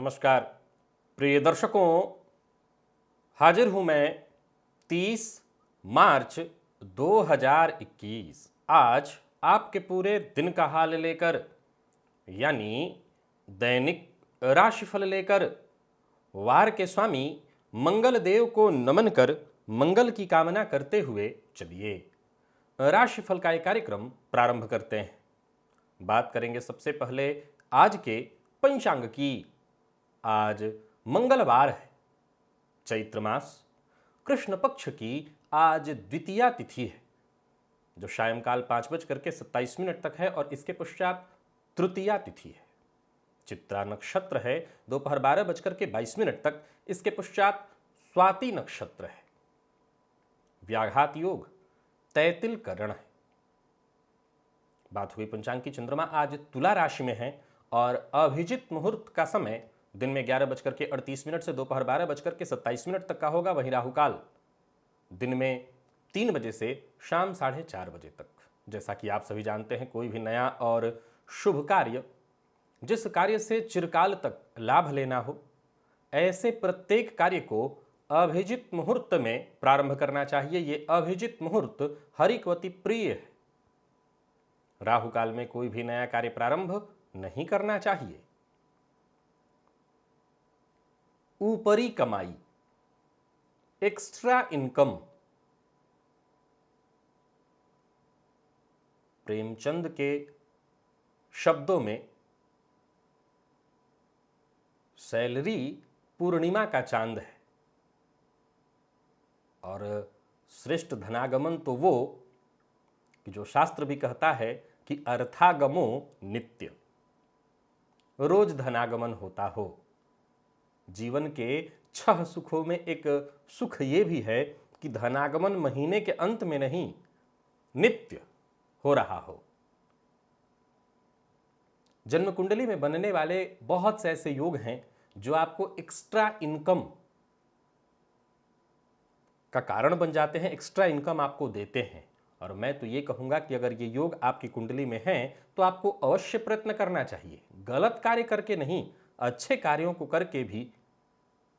नमस्कार प्रिय दर्शकों, हाजिर हूं मैं 30 मार्च 2021 आज आपके पूरे दिन का हाल लेकर, यानी दैनिक राशिफल लेकर। वार के स्वामी मंगल देव को नमन कर मंगल की कामना करते हुए चलिए राशिफल का एक कार्यक्रम प्रारंभ करते हैं। बात करेंगे सबसे पहले आज के पंचांग की। आज मंगलवार है, चैत्र मास कृष्ण पक्ष की आज द्वितीया तिथि है, जो सायंकाल 5:27 तक है और इसके पश्चात तृतीया तिथि है। चित्रा नक्षत्र है दोपहर 12:22 तक, इसके पश्चात स्वाति नक्षत्र है। व्याघात योग तैतिल करण है। बात हुई पंचांग की। चंद्रमा आज तुला राशि में है और अभिजित मुहूर्त का समय दिन में 11:38 से दोपहर 12:27 तक का होगा। वहीं राहुकाल दिन में 3 बजे से शाम 4:30 बजे तक। जैसा कि आप सभी जानते हैं, कोई भी नया और शुभ कार्य, जिस कार्य से चिरकाल तक लाभ लेना हो, ऐसे प्रत्येक कार्य को अभिजित मुहूर्त में प्रारंभ करना चाहिए। ये अभिजित मुहूर्त हरिकवती प्रिय है। राहुकाल में कोई भी नया कार्य प्रारंभ नहीं करना चाहिए। ऊपरी कमाई, एक्स्ट्रा इनकम। प्रेमचंद के शब्दों में सैलरी पूर्णिमा का चांद है और श्रेष्ठ धनागमन तो वो कि जो शास्त्र भी कहता है कि अर्थागमो नित्य, रोज धनागमन होता हो। जीवन के 6 सुखों में एक सुख ये भी है कि धनागमन महीने के अंत में नहीं, नित्य हो रहा हो। जन्म कुंडली में बनने वाले बहुत से ऐसे योग हैं जो आपको एक्स्ट्रा इनकम का कारण बन जाते हैं, एक्स्ट्रा इनकम आपको देते हैं। और मैं तो ये कहूंगा कि अगर ये योग आपकी कुंडली में हैं तो आपको अवश्य प्रयत्न करना चाहिए। गलत कार्य करके नहीं, अच्छे कार्यों को करके भी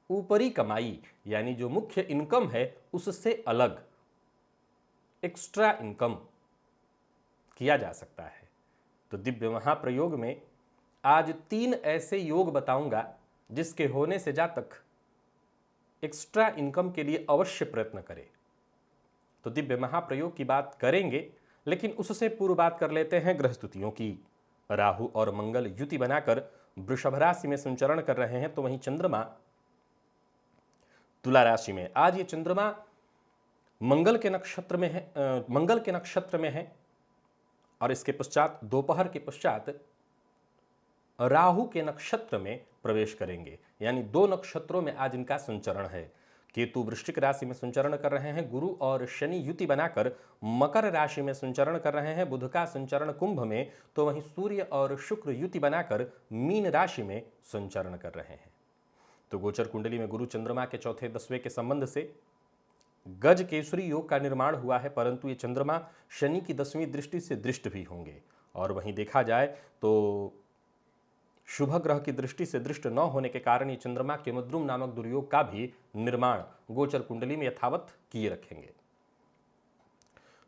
ऊपरी कमाई, यानी जो मुख्य इनकम है उससे अलग एक्स्ट्रा इनकम किया जा सकता है। तो दिव्य महाप्रयोग में आज 3 ऐसे योग बताऊंगा जिसके होने से जातक एक्स्ट्रा इनकम के लिए अवश्य प्रयत्न करे। तो दिव्य महाप्रयोग की बात करेंगे, लेकिन उससे पूर्व बात कर लेते हैं ग्रह स्थितियों की। राहु और मंगल युति बनाकर वृषभ राशि में संचरण कर रहे हैं, तो वहीं चंद्रमा तुला राशि में। आज ये चंद्रमा मंगल के नक्षत्र में है और इसके पश्चात दोपहर के पश्चात राहु के नक्षत्र में प्रवेश करेंगे, यानी 2 नक्षत्रों में आज इनका संचरण है। केतु वृश्चिक राशि में संचरण कर रहे हैं, गुरु और शनि युति बनाकर मकर राशि में संचरण कर रहे हैं, बुध का संचरण कुंभ में, तो वहीं सूर्य और शुक्र युति बनाकर मीन राशि में संचरण कर रहे हैं। तो गोचर कुंडली में गुरु चंद्रमा के चौथे 10वें के संबंध से गज केसरी योग का निर्माण हुआ है, परंतु ये चंद्रमा शनि की 10वीं दृष्टि से दृष्ट भी होंगे। और वहीं देखा जाए तो शुभ ग्रह की दृष्टि से दृष्ट न होने के कारण ये चंद्रमा केमद्रुम नामक दुर्योग का भी निर्माण गोचर कुंडली में यथावत किए रखेंगे।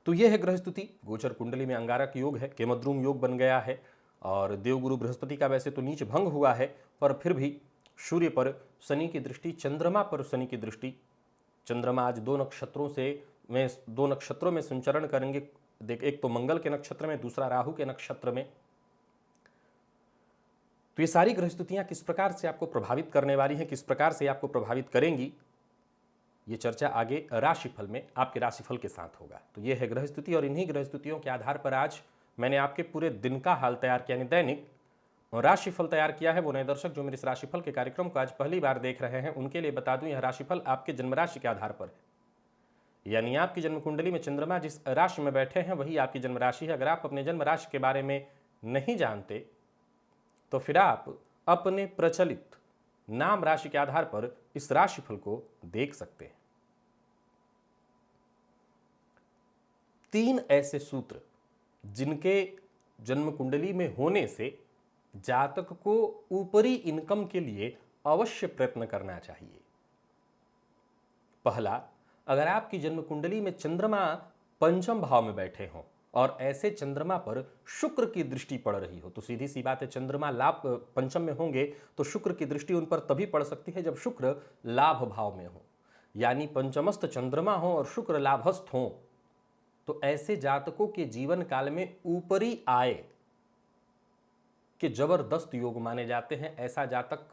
तो यह है ग्रह स्थिति। गोचर कुंडली में अंगारक योग है, केमद्रुम योग बन गया है और देवगुरु बृहस्पति का वैसे तो नीच भंग हुआ है, पर फिर भी सूर्य पर शनि की दृष्टि, चंद्रमा पर शनि की दृष्टि। चंद्रमा आज 2 नक्षत्रों में संचरण करेंगे। एक तो मंगल के नक्षत्र में, दूसरा राहु के नक्षत्र में। तो ये सारी ग्रह स्थितियां किस प्रकार से आपको प्रभावित करने वाली हैं, किस प्रकार से आपको प्रभावित करेंगी, ये चर्चा आगे राशिफल में आपके राशिफल के साथ होगा। तो ये है ग्रह स्थिति और इन्हीं ग्रह स्थितियों के आधार पर आज मैंने आपके पूरे दिन का हाल तैयार किया, यानी दैनिक राशिफल तैयार किया है। वो नए दर्शक जो मेरे इस राशिफल के कार्यक्रम को आज पहली बार देख रहे हैं, उनके लिए बता दूं, यह राशिफल आपके जन्म राशि के आधार पर है, यानी आपकी जन्म कुंडली में चंद्रमा जिस राशि में बैठे हैं वही आपकी जन्म राशि है। अगर आप अपने जन्म राशि के बारे में नहीं जानते तो फिर आप अपने प्रचलित नाम राशि के आधार पर इस राशिफल को देख सकते हैं। 3 ऐसे सूत्र जिनके जन्म कुंडली में होने से जातक को ऊपरी इनकम के लिए अवश्य प्रयत्न करना चाहिए। पहला, अगर आपकी जन्म कुंडली में चंद्रमा पंचम भाव में बैठे हों और ऐसे चंद्रमा पर शुक्र की दृष्टि पड़ रही हो, तो सीधी सी बात है, चंद्रमा लाभ पंचम में होंगे तो शुक्र की दृष्टि उन पर तभी पड़ सकती है जब शुक्र लाभ भाव में हो, यानी पंचमस्थ चंद्रमा हो और शुक्र लाभस्थ हो। तो ऐसे जातकों के जीवन काल में ऊपरी आय के जबरदस्त योग माने जाते हैं। ऐसा जातक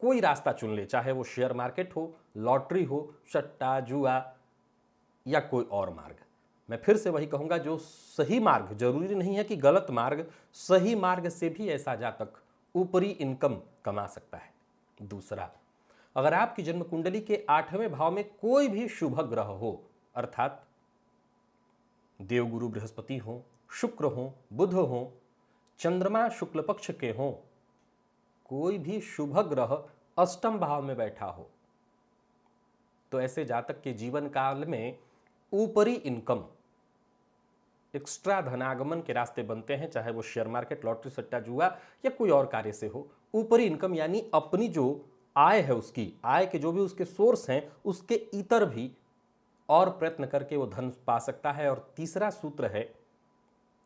कोई रास्ता चुन ले, चाहे वो शेयर मार्केट हो, लॉटरी हो, सट्टा, जुआ या कोई और मार्ग। मैं फिर से वही कहूंगा, जो सही मार्ग, जरूरी नहीं है कि गलत मार्ग, सही मार्ग से भी ऐसा जातक ऊपरी इनकम कमा सकता है। दूसरा, अगर आपकी जन्म कुंडली के 8वें भाव में कोई भी शुभ ग्रह हो, अर्थात देवगुरु बृहस्पति हो, शुक्र हो, बुध हो, चंद्रमा शुक्ल पक्ष के हो, कोई भी शुभ ग्रह अष्टम भाव में बैठा हो, तो ऐसे जातक के जीवन काल में ऊपरी इनकम, एक्स्ट्रा धनागमन के रास्ते बनते हैं, चाहे वो शेयर मार्केट, लॉटरी, सट्टा, जुआ या कोई और कार्य से हो। ऊपरी इनकम यानी अपनी जो आय है, उसकी आय के जो भी उसके सोर्स हैं, उसके इतर भी और प्रयत्न करके वो धन पा सकता है। और तीसरा सूत्र है,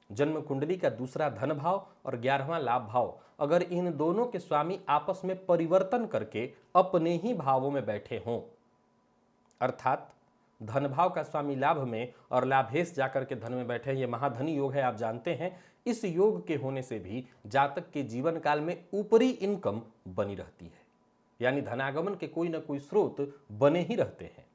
जन्म कुंडली का दूसरा धन भाव और 11वां लाभ भाव, अगर इन दोनों के स्वामी आपस में परिवर्तन करके अपने ही भावों में बैठे हों, अर्थात धन भाव का स्वामी लाभ में और लाभेश जाकर के धन में बैठे, ये महाधनी योग है, आप जानते हैं। इस योग के होने से भी जातक के जीवन काल में ऊपरी इनकम बनी रहती है, यानी धनागमन के कोई ना कोई स्रोत बने ही रहते हैं,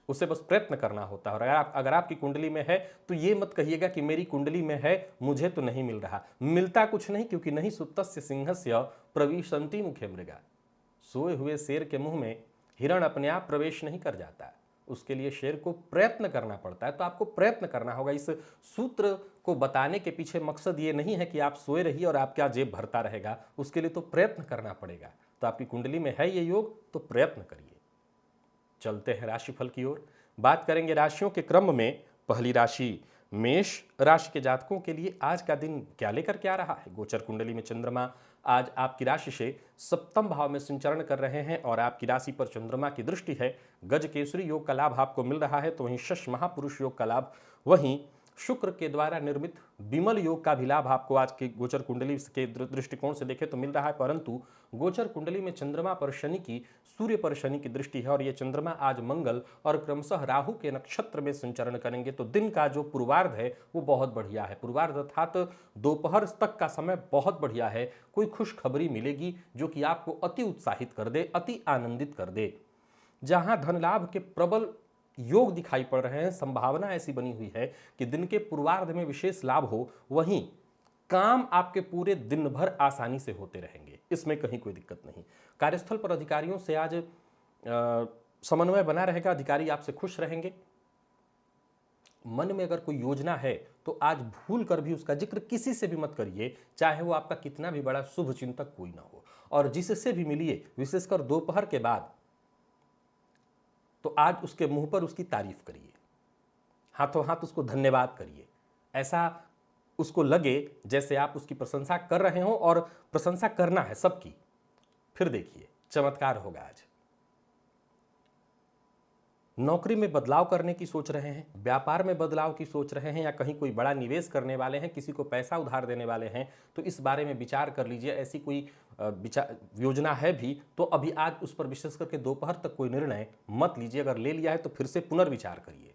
उसे बस प्रयत्न करना होता है। और अगर आपकी कुंडली में है तो ये मत कहिएगा कि मेरी कुंडली में है, मुझे तो नहीं मिल रहा। मिलता कुछ नहीं, क्योंकि नहीं सुप्तस्य सिंहस्य प्रविशन्ति मुखे मृगा। सोए हुए शेर के मुंह में हिरण अपने आप प्रवेश नहीं कर जाता, उसके लिए शेर को प्रयत्न करना पड़ता है। तो आपको प्रयत्न करना होगा। इस सूत्र को बताने के पीछे मकसद ये नहीं है कि आप सोए रहिए और आपका जेब भरता रहेगा, उसके लिए तो प्रयत्न करना पड़ेगा। तो आपकी कुंडली में है ये योग, तो प्रयत्न करिए। चलते हैं राशिफल की ओर, बात करेंगे राशियों के क्रम में। पहली राशि मेष राशि के जातकों के लिए आज का दिन क्या लेकर के आ रहा है। गोचर कुंडली में चंद्रमा आज आपकी राशि से सप्तम भाव में संचरण कर रहे हैं और आपकी राशि पर चंद्रमा की दृष्टि है। गज केसरी योग का लाभ आपको मिल रहा है, तो वहीं शश महापुरुष योग का लाभ, वहीं शुक्र के द्वारा निर्मित विमल योग का भी लाभ आपको आज के गोचर कुंडली के दृष्टिकोण से देखें तो मिल रहा है। परंतु गोचर कुंडली में चंद्रमा पर शनि की, सूर्य पर शनि की दृष्टि है और ये चंद्रमा आज मंगल और क्रमशः राहु के नक्षत्र में संचरण करेंगे। तो दिन का जो पूर्वार्ध है वो बहुत बढ़िया है। पूर्वार्ध अर्थात दोपहर तक का समय बहुत बढ़िया है। कोई खुशखबरी मिलेगी जो कि आपको अति उत्साहित कर दे, अति आनंदित कर दे। जहां धन लाभ के प्रबल योग दिखाई पड़ रहे हैं, संभावना ऐसी बनी हुई है कि दिन के पूर्वार्ध में विशेष लाभ हो, वहीं काम आपके पूरे दिन भर आसानी से होते रहेंगे, इसमें कहीं कोई दिक्कत नहीं। कार्यस्थल पर अधिकारियों से आज समन्वय बना रहेगा, अधिकारी आपसे खुश रहेंगे। मन में अगर कोई योजना है तो आज भूल कर भी उसका जिक्र किसी से भी मत करिए, चाहे वो आपका कितना भी बड़ा शुभ चिंतक कोई ना हो। और जिससे भी मिलिए, विशेषकर दोपहर के बाद, तो आज उसके मुंह पर उसकी तारीफ करिए, हाथों हाथ उसको धन्यवाद करिए। ऐसा उसको लगे जैसे आप उसकी प्रशंसा कर रहे हो, और प्रशंसा करना है सबकी। फिर देखिए चमत्कार होगा आज। नौकरी में बदलाव करने की सोच रहे हैं, व्यापार में बदलाव की सोच रहे हैं, या कहीं कोई बड़ा निवेश करने वाले हैं, किसी को पैसा उधार देने वाले हैं, तो इस बारे में विचार कर लीजिए। ऐसी कोई योजना है भी तो अभी आज उस पर विशेष करके दोपहर तक कोई निर्णय मत लीजिए। अगर ले लिया है तो फिर से पुनर्विचार करिए।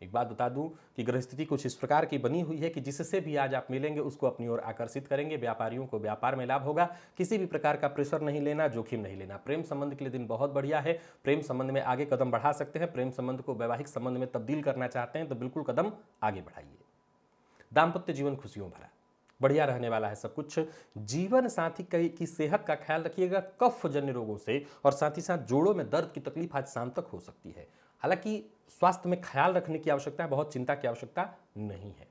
एक बात बता दूं कि ग्रह स्थिति कुछ इस प्रकार की बनी हुई है कि जिससे भी आज आप मिलेंगे उसको अपनी ओर आकर्षित करेंगे। व्यापारियों को व्यापार में लाभ होगा। किसी भी प्रकार का प्रेशर नहीं लेना, जोखिम नहीं लेना। प्रेम संबंध के लिए दिन बहुत बढ़िया है। प्रेम संबंध में आगे कदम बढ़ा सकते हैं। प्रेम संबंध को वैवाहिक संबंध में तब्दील करना चाहते हैं तो बिल्कुल कदम आगे बढ़ाइए। दाम्पत्य जीवन खुशियों भरा बढ़िया रहने वाला है सब कुछ। जीवन साथी की सेहत का ख्याल रखिएगा कफ जन्य रोगों से, और साथ ही साथ जोड़ों में दर्द की तकलीफ आज शाम तक हो सकती है। हालांकि स्वास्थ्य में ख्याल रखने की आवश्यकता है, बहुत चिंता की आवश्यकता नहीं है।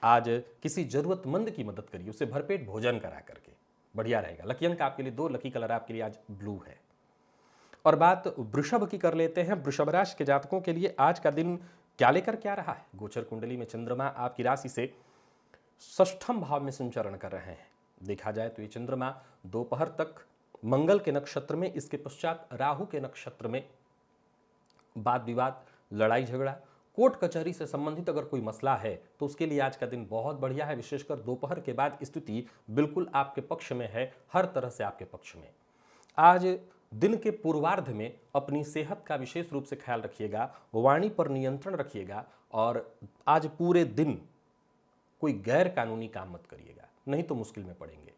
आज किसी जरूरतमंद की मदद करिए, उसे भरपेट भोजन करा करके, बढ़िया रहेगा। लकी अंक आपके लिए 2, लकी कलर आपके लिए आज ब्लू है। और बात वृषभ की कर लेते हैं। वृषभ राशि के जातकों के लिए आज का दिन क्या लेकर क्या रहा है। गोचर कुंडली में चंद्रमा आपकी राशि से षष्ठम भाव में संचरण कर रहे हैं। देखा जाए तो ये चंद्रमा दोपहर तक मंगल के नक्षत्र में, इसके पश्चात राहु के नक्षत्र में वाद विवाद, लड़ाई झगड़ा, कोर्ट कचहरी से संबंधित अगर कोई मसला है तो उसके लिए आज का दिन बहुत बढ़िया है। विशेषकर दोपहर के बाद स्थिति बिल्कुल आपके पक्ष में है, हर तरह से आपके पक्ष में। आज दिन के पूर्वार्ध में अपनी सेहत का विशेष रूप से ख्याल रखिएगा, वाणी पर नियंत्रण रखिएगा और आज पूरे दिन कोई गैर कानूनी काम मत करिएगा, नहीं तो मुश्किल में पड़ेंगे।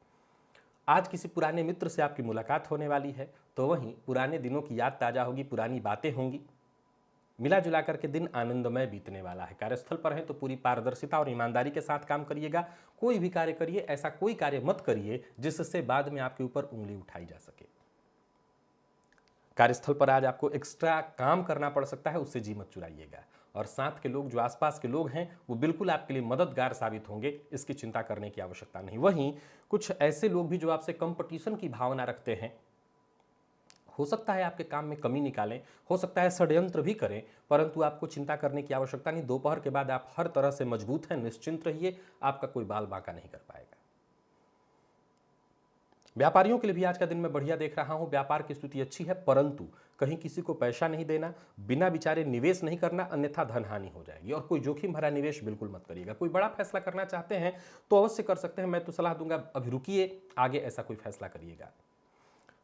आज किसी पुराने मित्र से आपकी मुलाकात होने वाली है, तो वहीं पुराने दिनों की याद ताजा होगी, पुरानी बातें होंगी। मिला जुला करके दिन आनंदमय बीतने वाला है। कार्यस्थल पर हैं तो पूरी पारदर्शिता और ईमानदारी के साथ काम करिएगा। कोई भी कार्य करिए, ऐसा कोई कार्य मत करिए जिससे बाद में आपके ऊपर उंगली उठाई जा सके। कार्यस्थल पर आज आपको एक्स्ट्रा काम करना पड़ सकता है, उससे जी मत चुराइएगा। और साथ के लोग, जो आसपास के लोग हैं, वो बिल्कुल आपके लिए मददगार साबित होंगे, इसकी चिंता करने की आवश्यकता नहीं। वहीं कुछ ऐसे लोग भी जो आपसे कंपटीशन की भावना रखते हैं, हो सकता है आपके काम में कमी निकालें, हो सकता है षड्यंत्र भी करें, परंतु आपको चिंता करने की आवश्यकता नहीं। दोपहर के बाद आप हर तरह से मजबूत हैं, निश्चिंत रहिए, आपका कोई बाल बांका नहीं कर पाएगा। व्यापारियों के लिए भी आज का दिन मैं बढ़िया देख रहा हूं। व्यापार की स्थिति अच्छी है, परंतु कहीं किसी को पैसा नहीं देना, बिना विचारे निवेश नहीं करना, अन्यथा धन हानि हो जाएगी। और कोई जोखिम भरा निवेश बिल्कुल मत करिएगा। कोई बड़ा फैसला करना चाहते हैं तो अवश्य कर सकते हैं, मैं तो सलाह दूंगा अभी रुकिए, आगे ऐसा कोई फैसला करिएगा।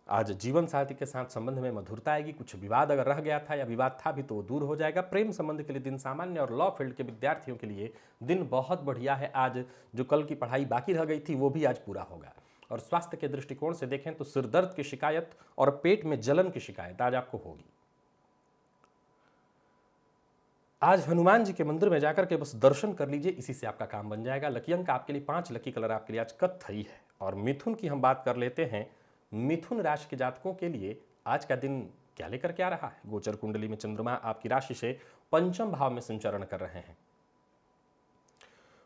आज जीवन साथी के साथ संबंध में मधुरता आएगी। कुछ विवाद अगर रह गया था या विवाद था भी तो वो दूर हो जाएगा। प्रेम संबंध के लिए दिन सामान्य और लॉ फील्ड के विद्यार्थियों के लिए दिन बहुत बढ़िया है। आज जो कल की पढ़ाई बाकी रह गई थी वो भी आज पूरा होगा। और स्वास्थ्य के दृष्टिकोण से देखें तो सिर दर्द की शिकायत और पेट में जलन की शिकायत आज आपको होगी। आज हनुमान जी के मंदिर में जाकर के बस दर्शन कर लीजिए, इसी से आपका काम बन जाएगा। लकी अंक आपके लिए 5, लकी कलर आपके लिए आज कत्थई है। और मिथुन की हम बात कर लेते हैं। मिथुन राशि के जातकों के लिए आज का दिन क्या लेकर के आ रहा है? गोचर कुंडली में चंद्रमा आपकी राशि से पंचम भाव में संचरण कर रहे हैं।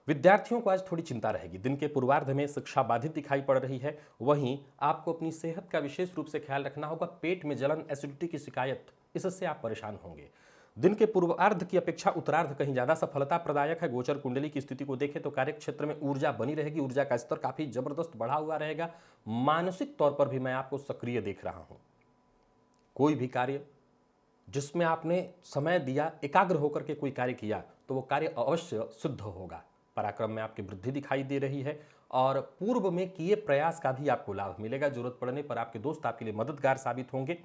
विद्यार्थियों को आज थोड़ी चिंता रहेगी। दिन के पूर्वार्ध में शिक्षा बाधित दिखाई पड़ रही है। वहीं आपको अपनी सेहत का विशेष रूप से ख्याल रखना होगा। पेट में जलन, एसिडिटी की शिकायत, इससे आप परेशान होंगे। दिन के पूर्वार्ध की अपेक्षा उत्तरार्ध कहीं ज्यादा सफलता प्रदायक है। गोचर कुंडली की स्थिति को देखें तो कार्य क्षेत्र में ऊर्जा बनी रहेगी, ऊर्जा का स्तर काफी जबरदस्त बढ़ा हुआ रहेगा। मानसिक तौर पर भी मैं आपको सक्रिय देख रहा हूं। कोई भी कार्य जिसमें आपने समय दिया, एकाग्र होकर के कोई कार्य किया, तो वो कार्य अवश्य सिद्ध होगा। पराक्रम में आपकी वृद्धि दिखाई दे रही है और पूर्व में किए प्रयास का भी आपको लाभ मिलेगा। जरूरत पड़ने पर आपके दोस्त आपके लिए मददगार साबित होंगे।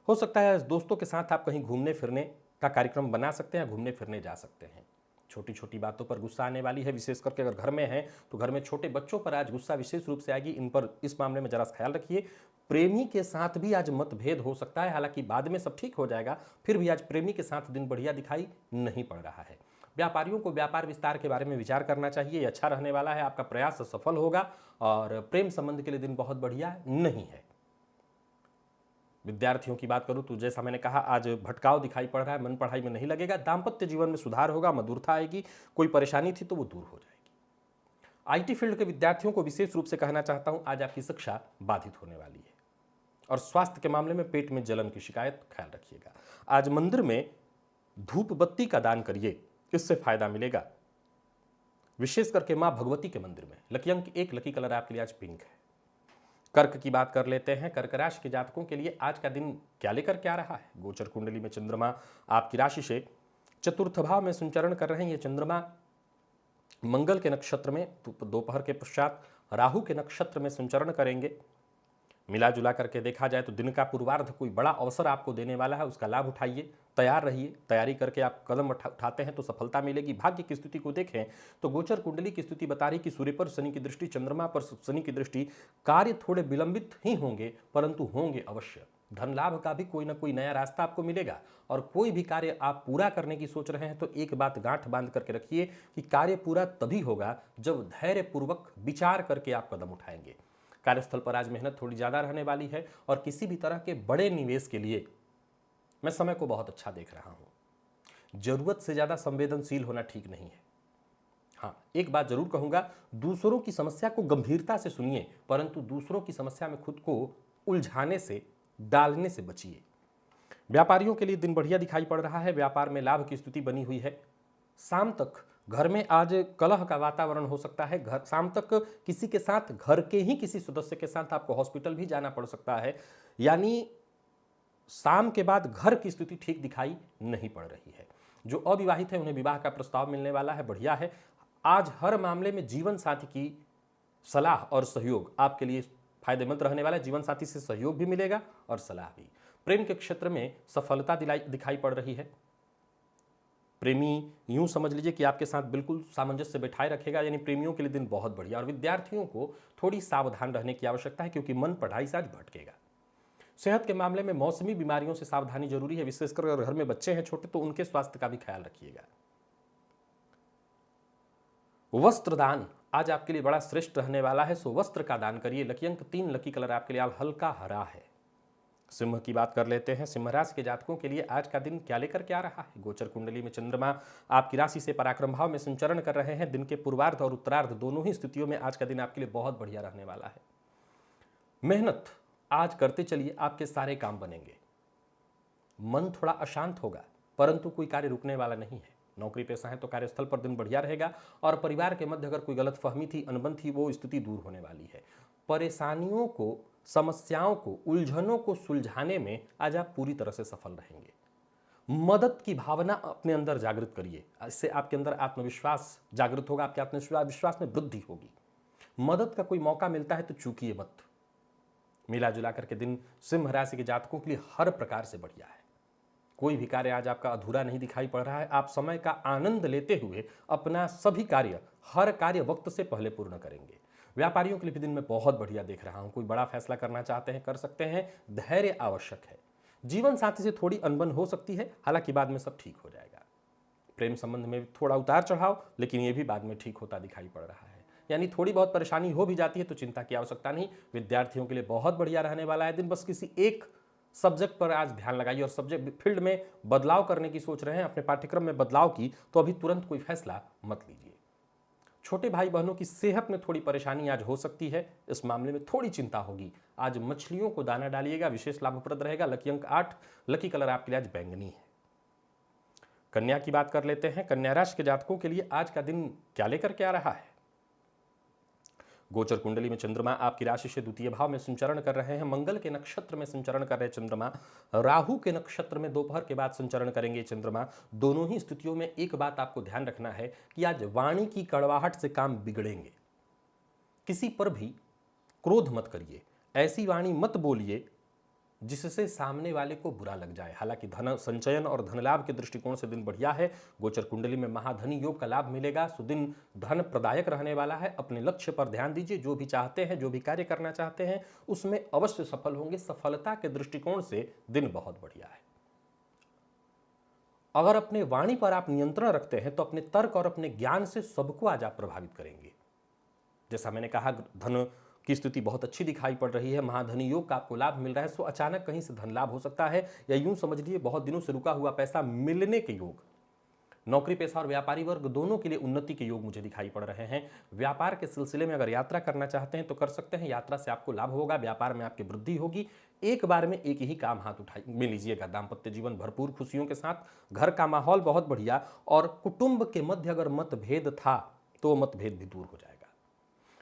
हो सकता है दोस्तों के साथ आप कहीं घूमने फिरने का कार्यक्रम बना सकते हैं, घूमने फिरने जा सकते हैं। छोटी छोटी बातों पर गुस्सा आने वाली है, विशेष करके अगर घर में है तो घर में छोटे बच्चों पर आज गुस्सा विशेष रूप से आएगी। इन पर इस मामले में जरा ख्याल रखिए। प्रेमी के साथ भी आज मतभेद हो सकता है, हालांकि बाद में सब ठीक हो जाएगा। फिर भी आज प्रेमी के साथ दिन बढ़िया दिखाई नहीं पड़ रहा है। व्यापारियों को व्यापार विस्तार के बारे में विचार करना चाहिए, ये अच्छा रहने वाला है, आपका प्रयास सफल होगा। और प्रेम संबंध के लिए दिन बहुत बढ़िया नहीं है। विद्यार्थियों की बात करूं तो जैसा मैंने कहा, आज भटकाव दिखाई पड़ रहा है, मन पढ़ाई में नहीं लगेगा। दाम्पत्य जीवन में सुधार होगा, मधुरता आएगी। कोई परेशानी थी तो वो दूर हो जाएगी। आईटी फील्ड के विद्यार्थियों को विशेष रूप से कहना चाहता हूं, आज आपकी शिक्षा बाधित होने वाली है। और स्वास्थ्य के मामले में पेट में जलन की शिकायत, ख्याल रखिएगा। आज मंदिर में धूप बत्ती का दान करिए, इससे फायदा मिलेगा। विशेष करके मां भगवती के मंदिर में। लकी अंक 1, लकी कलर आपके लिए आज पिंक है। कर्क की बात कर लेते हैं। कर्क राशि के जातकों के लिए आज का दिन क्या लेकर के आ रहा है? गोचर कुंडली में चंद्रमा आपकी राशि से चतुर्थ भाव में संचरण कर रहे हैं। ये चंद्रमा मंगल के नक्षत्र में दोपहर के पश्चात राहु के नक्षत्र में संचरण करेंगे। मिला जुला करके देखा जाए तो दिन का पूर्वार्ध कोई बड़ा अवसर आपको देने वाला है, उसका लाभ उठाइए, तैयार रहिए। तैयारी करके आप कदम उठाते हैं तो सफलता मिलेगी। भाग्य की स्थिति को देखें तो गोचर कुंडली की स्थिति बता रही कि सूर्य पर शनि की दृष्टि, चंद्रमा पर शनि की दृष्टि, कार्य थोड़े विलंबित ही होंगे परंतु होंगे अवश्य। धन लाभ का भी कोई ना कोई नया रास्ता आपको मिलेगा। और कोई भी कार्य आप पूरा करने की सोच रहे हैं तो एक बात गांठ बांध करके रखिए कि कार्य पूरा तभी होगा जब धैर्यपूर्वक विचार करके आप कदम उठाएंगे। कार्यस्थल पर आज मेहनत थोड़ी ज्यादा रहने वाली है और किसी भी तरह के बड़े निवेश के लिए मैं समय को बहुत अच्छा देख रहा हूं। जरूरत से ज्यादा संवेदनशील होना ठीक नहीं है। हाँ, एक बात जरूर कहूंगा, दूसरों की समस्या को गंभीरता से सुनिए, परंतु दूसरों की समस्या में खुद को उलझाने से, डालने से बचिए। व्यापारियों के लिए दिन बढ़िया दिखाई पड़ रहा है। व्यापार में लाभ की स्थिति बनी हुई है। शाम तक घर में आज कलह का वातावरण हो सकता है, घर शाम तक किसी के साथ, घर के ही किसी सदस्य के साथ आपको हॉस्पिटल भी जाना पड़ सकता है। यानी शाम के बाद घर की स्थिति ठीक दिखाई नहीं पड़ रही है। जो अविवाहित है उन्हें विवाह का प्रस्ताव मिलने वाला है, बढ़िया है। आज हर मामले में जीवन साथी की सलाह और सहयोग आपके लिए फायदेमंद रहने वाला है। जीवन साथी से सहयोग भी मिलेगा और सलाह भी। प्रेम के क्षेत्र में सफलता दिखाई पड़ रही है। प्रेमी यूं समझ लीजिए कि आपके साथ बिल्कुल सामंजस्य बैठाए रखेगा, यानी प्रेमियों के लिए दिन बहुत बढ़िया। और विद्यार्थियों को थोड़ी सावधान रहने की आवश्यकता है, क्योंकि मन पढ़ाई से आज भटकेगा। सेहत के मामले में मौसमी बीमारियों से सावधानी जरूरी है, विशेषकर अगर घर में बच्चे हैं छोटे तो उनके स्वास्थ्य का भी ख्याल रखिएगा। वस्त्र दान आज आपके लिए बड़ा श्रेष्ठ रहने वाला है, सो वस्त्र का दान करिए। लकी अंक 3, लकी कलर आपके लिए हल्का हरा है। सिंह की बात कर लेते हैं। सिंह राशि के जातकों के लिए आज का दिन क्या लेकर के आ रहा है। गोचर कुंडली में चंद्रमा आपकी राशि से पराक्रम भाव में संचरण कर रहे हैं। दिन के पूर्वार्ध और उत्तरार्ध दोनों ही स्थितियों में आज का दिन आपके लिए बहुत बढ़िया रहने वाला है। मेहनत आज करते चलिए, आपके सारे काम बनेंगे। मन थोड़ा अशांत होगा, परंतु कोई कार्य रुकने वाला नहीं है। नौकरी पेशा है तो कार्यस्थल पर दिन बढ़िया रहेगा। और परिवार के मध्य अगर कोई गलतफहमी थी, अनबन थी, वो स्थिति दूर होने वाली है। परेशानियों को, समस्याओं को, उलझनों को सुलझाने में आज आप पूरी तरह से सफल रहेंगे। मदद की भावना अपने अंदर जागृत करिए, इससे आपके अंदर आत्मविश्वास जागृत होगा, आपके आत्मविश्वास में वृद्धि होगी। मदद का कोई मौका मिलता है तो चूकिए मत। मिला जुला करके दिन सिंह राशि के जातकों के लिए हर प्रकार से बढ़िया है। कोई भी कार्य आज आपका अधूरा नहीं दिखाई पड़ रहा है। आप समय का आनंद लेते हुए अपना सभी कार्य, हर कार्य वक्त से पहले पूर्ण करेंगे। व्यापारियों के लिए भी दिन में बहुत बढ़िया देख रहा हूं। कोई बड़ा फैसला करना चाहते हैं, कर सकते हैं। धैर्य आवश्यक है। जीवन साथी से थोड़ी अनबन हो सकती है, हालांकि बाद में सब ठीक हो जाएगा। प्रेम संबंध में थोड़ा उतार चढ़ाव, लेकिन यह भी बाद में ठीक होता दिखाई पड़ रहा है। यानी थोड़ी बहुत परेशानी हो भी जाती है तो चिंता की आवश्यकता नहीं। विद्यार्थियों के लिए बहुत बढ़िया रहने वाला है दिन। बस किसी एक सब्जेक्ट पर आज ध्यान लगाइए। और सब्जेक्ट फील्ड में बदलाव करने की सोच रहे हैं, अपने पाठ्यक्रम में बदलाव की, तो अभी तुरंत कोई फैसला मत लीजिए। छोटे भाई बहनों की सेहत में थोड़ी परेशानी आज हो सकती है, इस मामले में थोड़ी चिंता होगी। आज मछलियों को दाना डालिएगा, विशेष लाभप्रद रहेगा। लकी अंक 8, लकी कलर आपके लिए आज बैंगनी है। कन्या की बात कर लेते हैं। कन्या राशि के जातकों के लिए आज का दिन क्या लेकर के आ रहा है। गोचर कुंडली में चंद्रमा आपकी राशि से द्वितीय भाव में संचरण कर रहे हैं। मंगल के नक्षत्र में संचरण कर रहे चंद्रमा राहु के नक्षत्र में दोपहर के बाद संचरण करेंगे चंद्रमा। दोनों ही स्थितियों में एक बात आपको ध्यान रखना है कि आज वाणी की कड़वाहट से काम बिगड़ेंगे। किसी पर भी क्रोध मत करिए, ऐसी वाणी मत बोलिए जिससे सामने वाले को बुरा लग जाए। हालांकि धन संचयन और धन लाभ के दृष्टिकोण से दिन बढ़िया है। गोचर कुंडली में महाधनी योग का लाभ मिलेगा, सो दिन धन प्रदायक रहने वाला है। अपने लक्ष्य पर ध्यान दीजिए। जो भी चाहते हैं, जो भी कार्य करना चाहते हैं, उसमें अवश्य सफल होंगे। सफलता के दृष्टिकोण से दिन बहुत बढ़िया है। अगर अपने वाणी पर आप नियंत्रण रखते हैं तो अपने तर्क और अपने ज्ञान से सबको आज आप प्रभावित करेंगे। जैसा मैंने कहा, धन की स्थिति बहुत अच्छी दिखाई पड़ रही है। महाधनी योग का आपको लाभ मिल रहा है, सो अचानक कहीं से धन लाभ हो सकता है, या यूं समझ लीजिए बहुत दिनों से रुका हुआ पैसा मिलने के योग। नौकरी पेशा और व्यापारी वर्ग दोनों के लिए उन्नति के योग मुझे दिखाई पड़ रहे हैं। व्यापार के सिलसिले में अगर यात्रा करना चाहते हैं तो कर सकते हैं। यात्रा से आपको लाभ होगा, व्यापार में आपकी वृद्धि होगी। एक बार में एक ही काम हाथ उठाई में लीजिएगा। दाम्पत्य जीवन भरपूर खुशियों के साथ, घर का माहौल बहुत बढ़िया। और कुटुंब के मध्य अगर मतभेद था तो मतभेद भी दूर हो जाएगा।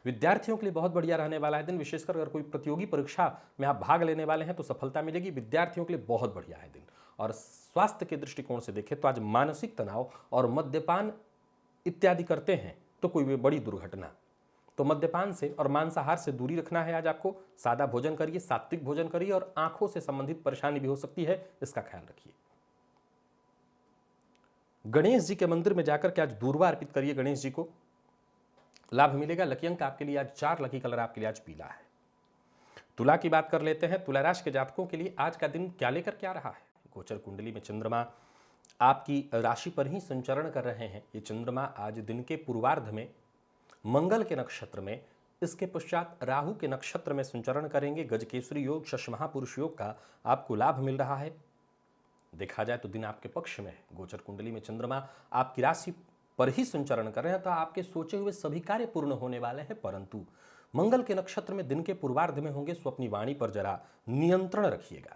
विद्यार्थियों के लिए बहुत बढ़िया रहने वाला है दिन। विशेषकर अगर कोई प्रतियोगी परीक्षा में आप भाग लेने वाले हैं तो सफलता मिलेगी। विद्यार्थियों के लिए बहुत बढ़िया है दिन। और स्वास्थ्य के दृष्टिकोण से देखें तो आज मानसिक तनाव और मद्यपान इत्यादि करते हैं तो कोई बड़ी दुर्घटना, तो मद्यपान से और मांसाहार से दूरी रखना है। आज आपको सादा भोजन करिए, सात्विक भोजन करिए। और आंखों से संबंधित परेशानी भी हो सकती है, इसका ख्याल रखिए। गणेश जी के मंदिर में जाकर के आज दूर्वा अर्पित करिए, गणेश जी को लाभ मिलेगा। लकी अंक आपके लिए आज 4, लकी कलर आपके लिए आज पीला है। तुला की बात कर लेते हैं। तुला राशि के जातकों के लिए आज का दिन क्या लेकर के आ रहा है। गोचर कुंडली में चंद्रमा आपकी राशि पर ही संचरण कर रहे हैं। ये चंद्रमा आज दिन के पूर्वार्ध में मंगल के नक्षत्र में, इसके पश्चात राहु के नक्षत्र में संचरण करेंगे। गजकेसरी योग, शश महापुरुष योग का आपको लाभ मिल रहा है। देखा जाए तो दिन आपके पक्ष में है। गोचर कुंडली में चंद्रमा आपकी राशि पर ही संचरण कर रहे हैं तो आपके सोचे हुए सभी कार्य पूर्ण होने वाले हैं। परंतु मंगल के नक्षत्र में दिन के पूर्वार्ध में होंगे, सो अपनी वाणी पर जरा नियंत्रण रखिएगा,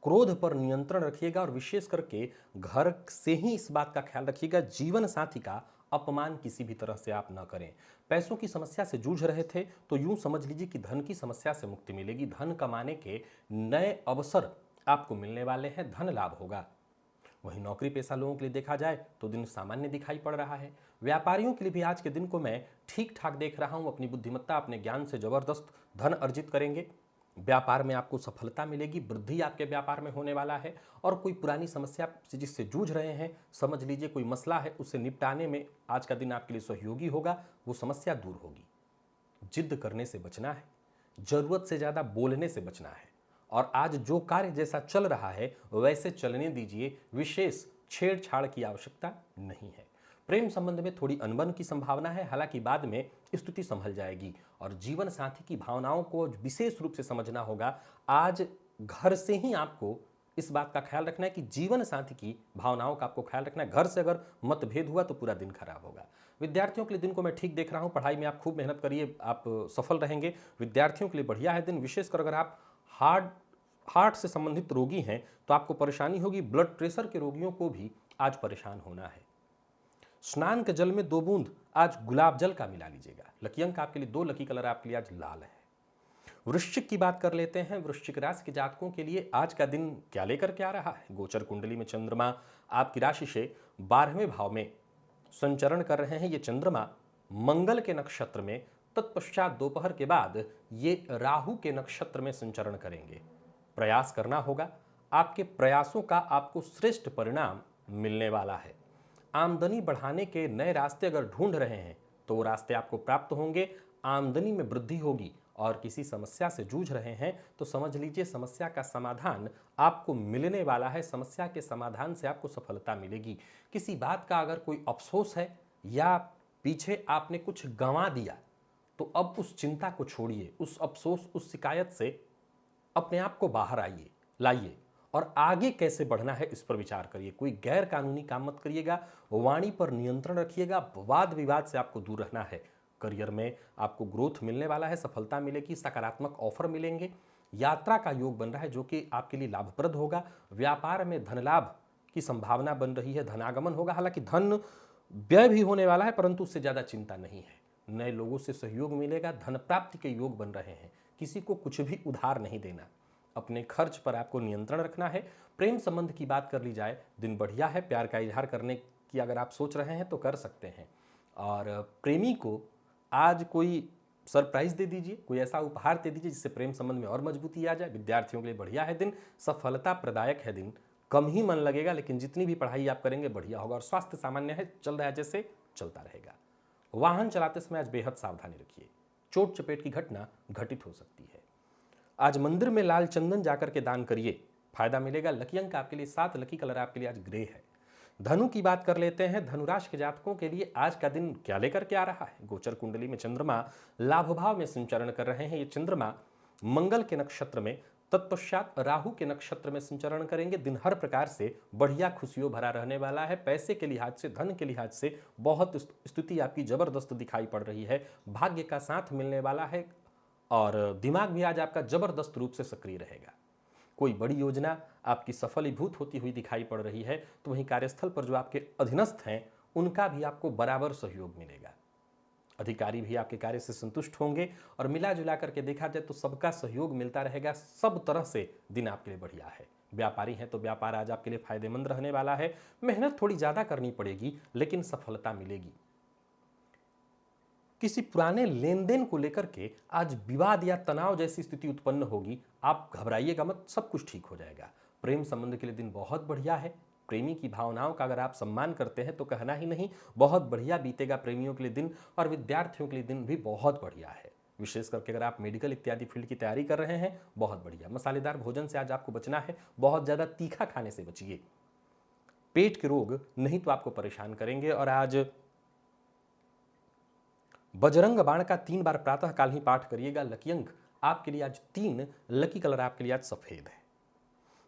क्रोध पर नियंत्रण रखिएगा। और विशेष करके घर से ही इस बात का ख्याल रखिएगा, जीवन साथी का अपमान किसी भी तरह से आप न करें। पैसों की समस्या से जूझ रहे थे तो यूं समझ लीजिए कि धन की समस्या से मुक्ति मिलेगी। धन कमाने के नए अवसर आपको मिलने वाले हैं, धन लाभ होगा। वहीं नौकरी पेशा लोगों के लिए देखा जाए तो दिन सामान्य दिखाई पड़ रहा है। व्यापारियों के लिए भी आज के दिन को मैं ठीक ठाक देख रहा हूं। अपनी बुद्धिमत्ता, अपने ज्ञान से जबरदस्त धन अर्जित करेंगे। व्यापार में आपको सफलता मिलेगी, वृद्धि आपके व्यापार में होने वाला है। और कोई पुरानी समस्या से जिससे जूझ रहे हैं, समझ लीजिए कोई मसला है, उससे निपटाने में आज का दिन आपके लिए सहयोगी होगा, वो समस्या दूर होगी। जिद करने से बचना है, जरूरत से ज्यादा बोलने से बचना है। और आज जो कार्य जैसा चल रहा है वैसे चलने दीजिए, विशेष छेड़छाड़ की आवश्यकता नहीं है। प्रेम संबंध में थोड़ी अनबन की संभावना है, हालांकि बाद में स्थिति संभल जाएगी। और जीवन साथी की भावनाओं को विशेष रूप से समझना होगा। आज घर से ही आपको इस बात का ख्याल रखना है कि जीवन साथी की भावनाओं का आपको ख्याल रखना है। घर से अगर मतभेद हुआ तो पूरा दिन खराब होगा। विद्यार्थियों के लिए दिन को मैं ठीक देख रहा हूं। पढ़ाई में आप खूब मेहनत करिए, आप सफल रहेंगे। विद्यार्थियों के लिए बढ़िया है दिन, विशेषकर अगर आप हार्ट से संबंधित रोगी हैं तो आपको परेशानी होगी। ब्लड प्रेशर के रोगियों को भी आज परेशान होना है। स्नान के जल में 2 बूंद आज गुलाब जल का मिला लीजिएगा। लकी अंक आपके लिए 2, लकी कलर आपके लिए आज लाल है। वृश्चिक की बात कर लेते हैं। वृश्चिक राशि के जातकों के लिए आज का दिन क्या लेकर के आ रहा है। गोचर कुंडली में चंद्रमा आपकी राशि से 12वें भाव में संचरण कर रहे हैं। ये चंद्रमा मंगल के नक्षत्र में, तत्पश्चात दोपहर के बाद ये राहु के नक्षत्र में संचरण करेंगे। प्रयास करना होगा, आपके प्रयासों का आपको श्रेष्ठ परिणाम मिलने वाला है। आमदनी बढ़ाने के नए रास्ते अगर ढूंढ रहे हैं तो वो रास्ते आपको प्राप्त होंगे। आमदनी में वृद्धि होगी। और किसी समस्या से जूझ रहे हैं तो समझ लीजिए समस्या का समाधान आपको मिलने वाला है। समस्या के समाधान से आपको सफलता मिलेगी। किसी बात का अगर कोई अफसोस है या पीछे आपने कुछ गंवा दिया तो अब उस चिंता को छोड़िए, उस अफसोस, उस शिकायत से अपने आप को बाहर आइए, लाइए और आगे कैसे बढ़ना है इस पर विचार करिए। कोई गैर कानूनी काम मत करिएगा। वाणी पर नियंत्रण रखिएगा। वाद विवाद से आपको दूर रहना है। करियर में आपको ग्रोथ मिलने वाला है, सफलता मिलेगी, सकारात्मक ऑफर मिलेंगे। यात्रा का योग बन रहा है जो कि आपके लिए लाभप्रद होगा। व्यापार में धन लाभ की संभावना बन रही है, धनागमन होगा। हालांकि धन व्यय भी होने वाला है परंतु उससे ज्यादा चिंता नहीं है। नए लोगों से सहयोग मिलेगा, धन प्राप्ति के योग बन रहे हैं। किसी को कुछ भी उधार नहीं देना, अपने खर्च पर आपको नियंत्रण रखना है। प्रेम संबंध की बात कर ली जाए, दिन बढ़िया है। प्यार का इजहार करने की अगर आप सोच रहे हैं तो कर सकते हैं। और प्रेमी को आज कोई सरप्राइज दे दीजिए, कोई ऐसा उपहार दे दीजिए जिससे प्रेम संबंध में और मजबूती आ जाए। विद्यार्थियों के लिए बढ़िया है दिन, सफलता प्रदायक है दिन। कम ही मन लगेगा लेकिन जितनी भी पढ़ाई आप करेंगे बढ़िया होगा। और स्वास्थ्य सामान्य है, चल रहा है जैसे चलता रहेगा। वाहन चलाते समय आज बेहद सावधानी रखिए, चोट चपेट की घटना घटित हो सकती है। आज मंदिर में लाल चंदन जाकर के दान करिए, फायदा मिलेगा। लकी अंक आपके लिए 7, लकी कलर आपके लिए आज ग्रे है। धनु की बात कर लेते हैं। धनुराशि के जातकों के लिए आज का दिन क्या लेकर के आ रहा है। गोचर कुंडली में चंद्रमा लाभ भाव में संचरण कर रहे हैं। ये चंद्रमा मंगल के नक्षत्र में, तत्पश्चात राहु के नक्षत्र में संचरण करेंगे। दिन हर प्रकार से बढ़िया, खुशियों भरा रहने वाला है। पैसे के लिहाज से, धन के लिहाज से बहुत स्थिति आपकी जबरदस्त दिखाई पड़ रही है। भाग्य का साथ मिलने वाला है और दिमाग भी आज आपका जबरदस्त रूप से सक्रिय रहेगा। कोई बड़ी योजना आपकी सफलीभूत होती हुई दिखाई पड़ रही है। तो वहीं कार्यस्थल पर जो आपके अधीनस्थ हैं उनका भी आपको बराबर सहयोग मिलेगा। अधिकारी भी आपके कार्य से संतुष्ट होंगे और मिला जुला करके देखा जाए तो सबका सहयोग मिलता रहेगा। सब तरह से दिन आपके लिए बढ़िया है। व्यापारी हैं तो व्यापार आज आपके लिए फायदेमंद रहने वाला है। मेहनत थोड़ी ज्यादा करनी पड़ेगी लेकिन सफलता मिलेगी। किसी पुराने लेन देन को लेकर के आज विवाद या तनाव जैसी स्थिति उत्पन्न होगी। आप घबराइएगा मत, सब कुछ ठीक हो जाएगा। प्रेम संबंध के लिए दिन बहुत बढ़िया है। प्रेमी की भावनाओं का अगर आप सम्मान करते हैं तो कहना ही नहीं, बहुत बढ़िया बीतेगा प्रेमियों के लिए दिन। और विद्यार्थियों के लिए दिन भी बहुत बढ़िया है। विशेष करके अगर आप मेडिकल इत्यादि फील्ड की तैयारी कर रहे हैं, बहुत बढ़िया। मसालेदार भोजन से आज आपको बचना है, बहुत ज्यादा तीखा खाने से बचिए। पेट के रोग नहीं तो आपको परेशान करेंगे। और आज बजरंग बाण का 3 बार प्रातः काल ही पाठ करिएगा। लकी अंक आपके लिए आज 3, लकी कलर आपके लिए आज सफेद है।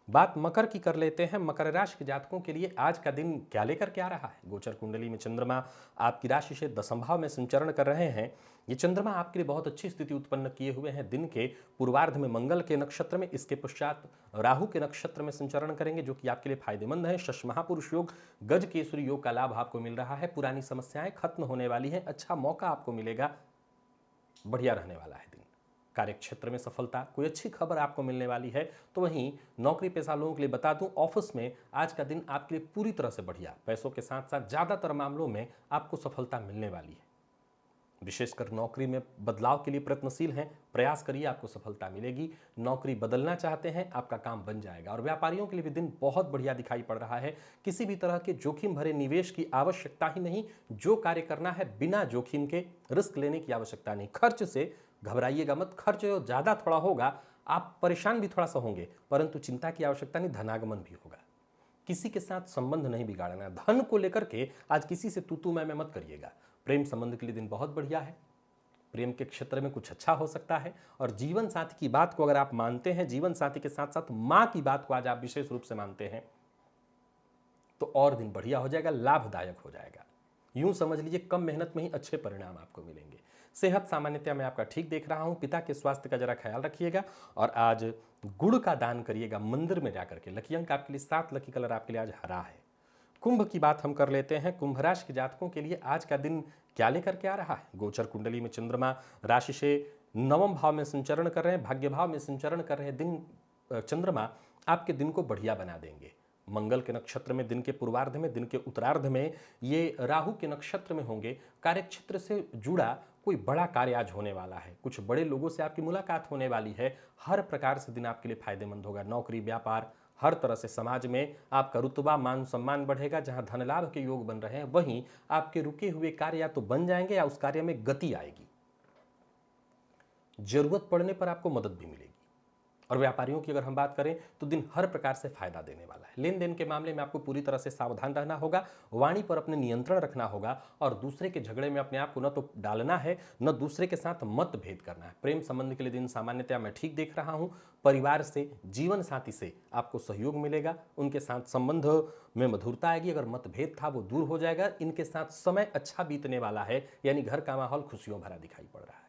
बात मकर की कर लेते हैं। मकर राशि के जातकों के लिए आज का दिन क्या लेकर के आ रहा है। गोचर कुंडली में चंद्रमा आपकी राशि से दशम भाव में संचरण कर रहे हैं। ये चंद्रमा आपके लिए बहुत अच्छी स्थिति उत्पन्न किए हुए हैं। दिन के पूर्वार्ध में मंगल के नक्षत्र में, इसके पश्चात राहु के नक्षत्र में संचरण करेंगे, जो कि आपके लिए फायदेमंद है। शश महापुरुष योग, गज केसरी योग का लाभ आपको मिल रहा है। पुरानी समस्याएं खत्म होने वाली हैं। अच्छा मौका आपको मिलेगा, बढ़िया रहने वाला है दिन। कार्य क्षेत्र में सफलता, कोई अच्छी खबर आपको मिलने वाली है। तो वहीं नौकरी पेशा लोगों के लिए बता दूं, ऑफिस में आज का दिन आपके लिए पूरी तरह से बढ़िया, पैसों के साथ साथ ज्यादातर मामलों में आपको सफलता मिलने वाली है। विशेषकर नौकरी में बदलाव के लिए प्रयत्नशील हैं, प्रयास करिए, आपको सफलता मिलेगी। नौकरी बदलना चाहते हैं, आपका काम बन जाएगा। और व्यापारियों के लिए भी दिन बहुत बढ़िया दिखाई पड़ रहा है। किसी भी तरह के जोखिम भरे निवेश की आवश्यकता ही नहीं। जो कार्य करना है बिना जोखिम के, रिस्क लेने की आवश्यकता नहीं। खर्च से घबराइएगा मत, खर्च ज्यादा थोड़ा होगा, आप परेशान भी थोड़ा सा होंगे, परंतु चिंता की आवश्यकता नहीं, धनागमन भी होगा। किसी के साथ संबंध नहीं बिगाड़ना है। धन को लेकर के आज किसी से तू मैं मत करिएगा। प्रेम संबंध के लिए दिन बहुत बढ़िया है। प्रेम के क्षेत्र में कुछ अच्छा हो सकता है। और जीवन साथी की बात को अगर आप मानते हैं, जीवन साथी के साथ साथ मां की बात को आज आप विशेष रूप से मानते हैं, तो और दिन बढ़िया हो जाएगा, लाभदायक हो जाएगा। यूं समझ लीजिए कम मेहनत में ही अच्छे परिणाम आपको मिलेंगे। सेहत सामान्यतया मैं आपका ठीक देख रहा हूं। पिता के स्वास्थ्य का जरा ख्याल रखिएगा। और आज गुड़ का दान करिएगा मंदिर में जाकर के। लकी अंक आपके लिए 7, लकी कलर आपके लिए आज हरा है। कुंभ की बात हम कर लेते हैं। कुंभ राशि के जातकों के लिए आज का दिन क्या लेकर के आ रहा है। गोचर कुंडली में चंद्रमा राशि से नवम भाव में संचरण कर रहे हैं, भाग्य भाव में संचरण कर रहे हैं। दिन चंद्रमा आपके दिन को बढ़िया बना देंगे। मंगल के नक्षत्र में दिन के पूर्वार्ध में, दिन के उत्तरार्ध में ये राहु के नक्षत्र में होंगे। कार्यक्षेत्र से जुड़ा कोई बड़ा कार्य आज होने वाला है। कुछ बड़े लोगों से आपकी मुलाकात होने वाली है। हर प्रकार से दिन आपके लिए फायदेमंद होगा। नौकरी, व्यापार, हर तरह से समाज में आपका रुतबा, मान सम्मान बढ़ेगा। जहां धन लाभ के योग बन रहे हैं, वहीं आपके रुके हुए कार्य या तो बन जाएंगे या उस कार्य में गति आएगी। जरूरत पड़ने पर आपको मदद भी मिलेगी। और व्यापारियों की अगर हम बात करें तो दिन हर प्रकार से फायदा देने वाला है। लेन देन के मामले में आपको पूरी तरह से सावधान रहना होगा। वाणी पर अपने नियंत्रण रखना होगा। और दूसरे के झगड़े में अपने आप को न तो डालना है, न दूसरे के साथ मतभेद करना है। प्रेम संबंध के लिए दिन सामान्यतया मैं ठीक देख रहा हूं। परिवार से, जीवन साथी से आपको सहयोग मिलेगा। उनके साथ संबंध में मधुरता आएगी। अगर मतभेद था वो दूर हो जाएगा। इनके साथ समय अच्छा बीतने वाला है, यानी घर का माहौल खुशियों भरा दिखाई पड़ रहा है।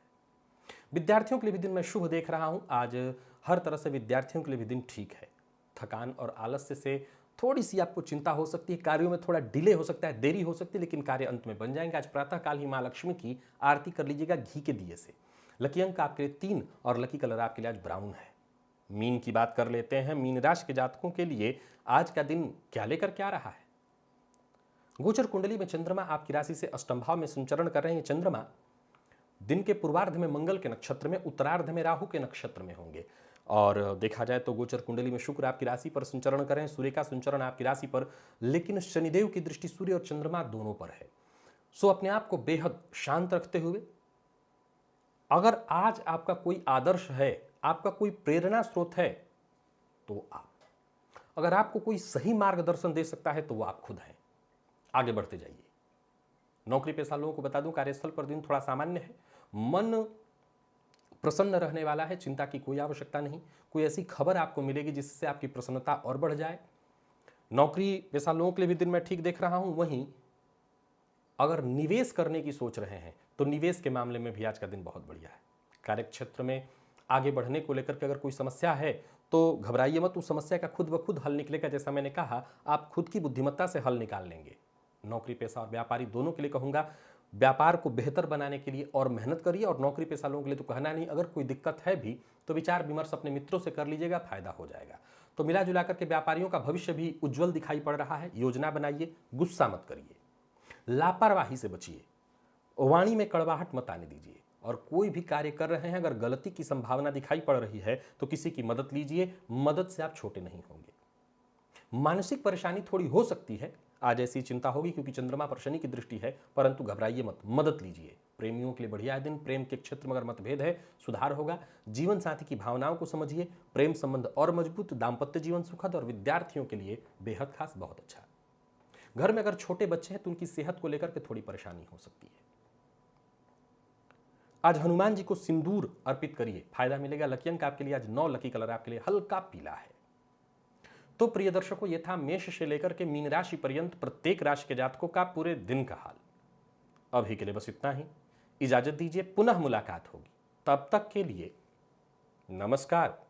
विद्यार्थियों के लिए भी दिन मैं शुभ देख रहा हूं। आज हर तरह से विद्यार्थियों के लिए भी दिन ठीक है। थकान और आलस्य से थोड़ी सी आपको चिंता हो सकती है। कार्यों में थोड़ा डिले हो सकता है, देरी हो सकती है, लेकिन कार्य अंत में बन जाएंगे। आज प्रातःकाल ही मां लक्ष्मी की आरती कर लीजिएगा घी के दिए से। लकी अंक आपके लिए 3 और लकी कलर आपके लिए आज ब्राउन है। मीन की बात कर लेते हैं। मीन राशि के जातकों के लिए आज का दिन क्या लेकर के आ रहा है। गोचर कुंडली में चंद्रमा आपकी राशि से अष्टम भाव में संचरण कर रहे हैं। चंद्रमा दिन के पूर्वार्ध में मंगल के नक्षत्र में, उत्तरार्ध में राहु के नक्षत्र में होंगे। और देखा जाए तो गोचर कुंडली में शुक्र आपकी राशि पर संचरण करें, सूर्य का संचरण आपकी राशि पर, लेकिन शनिदेव की दृष्टि सूर्य और चंद्रमा दोनों पर है। सो अपने आप को बेहद शांत रखते हुए, अगर आज आपका कोई आदर्श है, आपका कोई प्रेरणा स्रोत है, तो आप, अगर आपको कोई सही मार्गदर्शन दे सकता है तो वो आप खुद हैं। आगे बढ़ते जाइए। नौकरी पेशा लोगों को बता दूं, कार्यस्थल पर दिन थोड़ा सामान्य है। मन प्रसन्न रहने वाला है, चिंता की कोई आवश्यकता नहीं। कोई ऐसी खबर आपको मिलेगी जिससे आपकी प्रसन्नता और बढ़ जाए। नौकरी पेशा लोगों के लिए भी दिन मैं ठीक देख रहा हूं। वहीं अगर निवेश करने की सोच रहे हैं तो निवेश के मामले में भी आज का दिन बहुत बढ़िया है। कार्यक्षेत्र में आगे बढ़ने को लेकर के अगर कोई समस्या है तो घबराइए मत, उस समस्या का खुद ब खुद हल निकलेगा। जैसा मैंने कहा, आप खुद की बुद्धिमत्ता से हल निकाल लेंगे। नौकरी पेशा और व्यापारी दोनों के लिए कहूंगा, व्यापार को बेहतर बनाने के लिए और मेहनत करिए। और नौकरी पेशा लोगों के लिए तो कहना नहीं, अगर कोई दिक्कत है भी तो विचार विमर्श अपने मित्रों से कर लीजिएगा, फायदा हो जाएगा। तो मिला जुला करके व्यापारियों का भविष्य भी उज्जवल दिखाई पड़ रहा है। योजना बनाइए, गुस्सा मत करिए, लापरवाही से बचिए, वाणी में कड़वाहट मत आने दीजिए। और कोई भी कार्य कर रहे हैं, अगर गलती की संभावना दिखाई पड़ रही है तो किसी की मदद लीजिए। मदद से आप छोटे नहीं होंगे। मानसिक परेशानी थोड़ी हो सकती है, आज ऐसी चिंता होगी क्योंकि चंद्रमा पर शनि की दृष्टि है, परंतु घबराइए मत, मदद लीजिए। प्रेमियों के लिए बढ़िया दिन। प्रेम के क्षेत्र में अगर मतभेद है, सुधार होगा। जीवन साथी की भावनाओं को समझिए, प्रेम संबंध और मजबूत, दाम्पत्य जीवन सुखद। और विद्यार्थियों के लिए बेहद खास, बहुत अच्छा। घर में अगर छोटे बच्चे हैं तो उनकी सेहत को लेकर के थोड़ी परेशानी हो सकती है। आज हनुमान जी को सिंदूर अर्पित करिए, फायदा मिलेगा। लकी अंक आपके लिए आज 9, लकी कलर आपके लिए हल्का पीला है। तो प्रिय दर्शकों, ये था मेष से लेकर के मीन राशि पर्यंत प्रत्येक राशि के जातकों का पूरे दिन का हाल। अभी के लिए बस इतना ही। इजाजत दीजिए, पुनः मुलाकात होगी। तब तक के लिए नमस्कार।